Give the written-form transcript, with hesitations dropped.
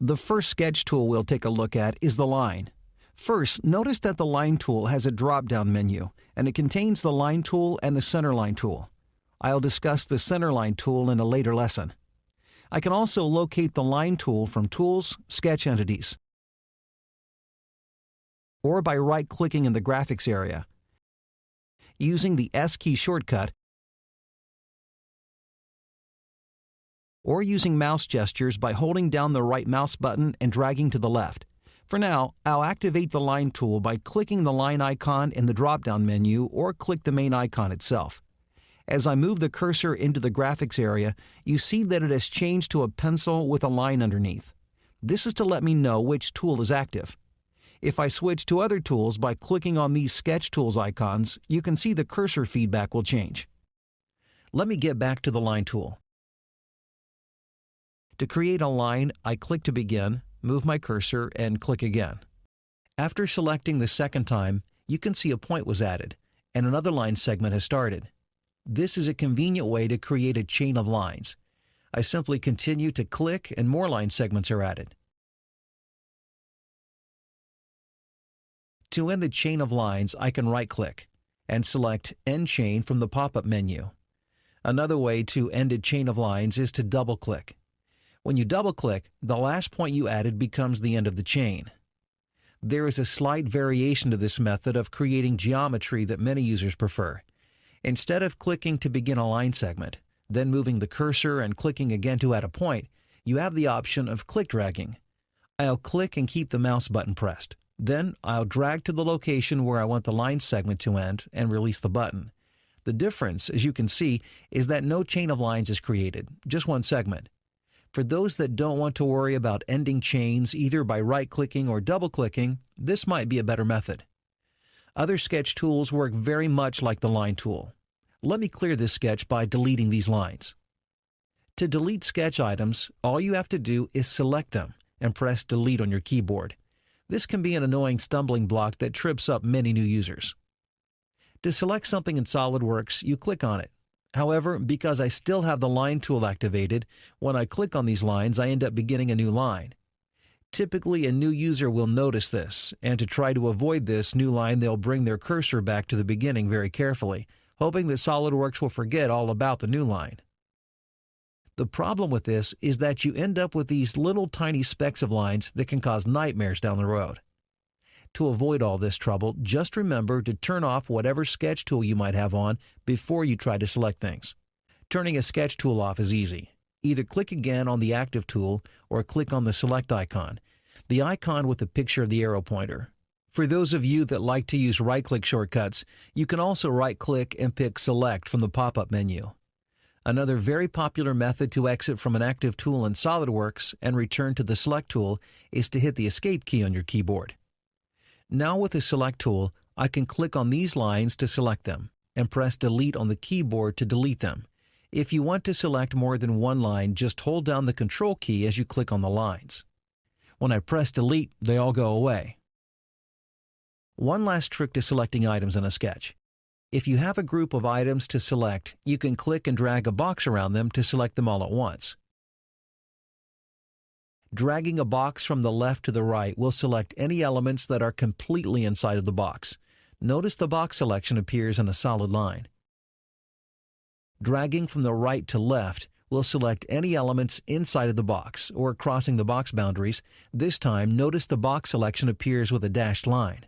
The first sketch tool we'll take a look at is the line. First, notice that the line tool has a drop-down menu, and it contains the line tool and the centerline tool. I'll discuss the centerline tool in a later lesson. I can also locate the line tool from Tools, Sketch Entities, or by right-clicking in the graphics area, using the S key shortcut, or using mouse gestures by holding down the right mouse button and dragging to the left. For now, I'll activate the line tool by clicking the line icon in the drop-down menu or click the main icon itself. As I move the cursor into the graphics area, you see that it has changed to a pencil with a line underneath. This is to let me know which tool is active. If I switch to other tools by clicking on these Sketch Tools icons, you can see the cursor feedback will change. Let me get back to the line tool. To create a line, I click to begin, move my cursor, and click again. After selecting the second time, you can see a point was added, and another line segment has started. This is a convenient way to create a chain of lines. I simply continue to click and more line segments are added. To end the chain of lines, I can right-click and select End Chain from the pop-up menu. Another way to end a chain of lines is to double-click. When you double-click, the last point you added becomes the end of the chain. There is a slight variation to this method of creating geometry that many users prefer. Instead of clicking to begin a line segment, then moving the cursor and clicking again to add a point, you have the option of click dragging. I'll click and keep the mouse button pressed. Then I'll drag to the location where I want the line segment to end and release the button. The difference, as you can see, is that no chain of lines is created, just one segment. For those that don't want to worry about ending chains either by right-clicking or double-clicking, this might be a better method. Other sketch tools work very much like the line tool. Let me clear this sketch by deleting these lines. To delete sketch items, all you have to do is select them and press Delete on your keyboard. This can be an annoying stumbling block that trips up many new users. To select something in SolidWorks, you click on it. However, because I still have the line tool activated, when I click on these lines, I end up beginning a new line. Typically, a new user will notice this, and to try to avoid this new line, they'll bring their cursor back to the beginning very carefully, hoping that SolidWorks will forget all about the new line. The problem with this is that you end up with these little tiny specks of lines that can cause nightmares down the road. To avoid all this trouble, just remember to turn off whatever sketch tool you might have on before you try to select things. Turning a sketch tool off is easy. Either click again on the active tool or click on the select icon, the icon with the picture of the arrow pointer. For those of you that like to use right-click shortcuts, you can also right-click and pick Select from the pop-up menu. Another very popular method to exit from an active tool in SolidWorks and return to the Select tool is to hit the Escape key on your keyboard. Now with the Select tool, I can click on these lines to select them and press Delete on the keyboard to delete them. If you want to select more than one line, just hold down the Control key as you click on the lines. When I press Delete, they all go away. One last trick to selecting items in a sketch. If you have a group of items to select, you can click and drag a box around them to select them all at once. Dragging a box from the left to the right will select any elements that are completely inside of the box. Notice the box selection appears in a solid line. Dragging from the right to left will select any elements inside of the box or crossing the box boundaries. This time, notice the box selection appears with a dashed line.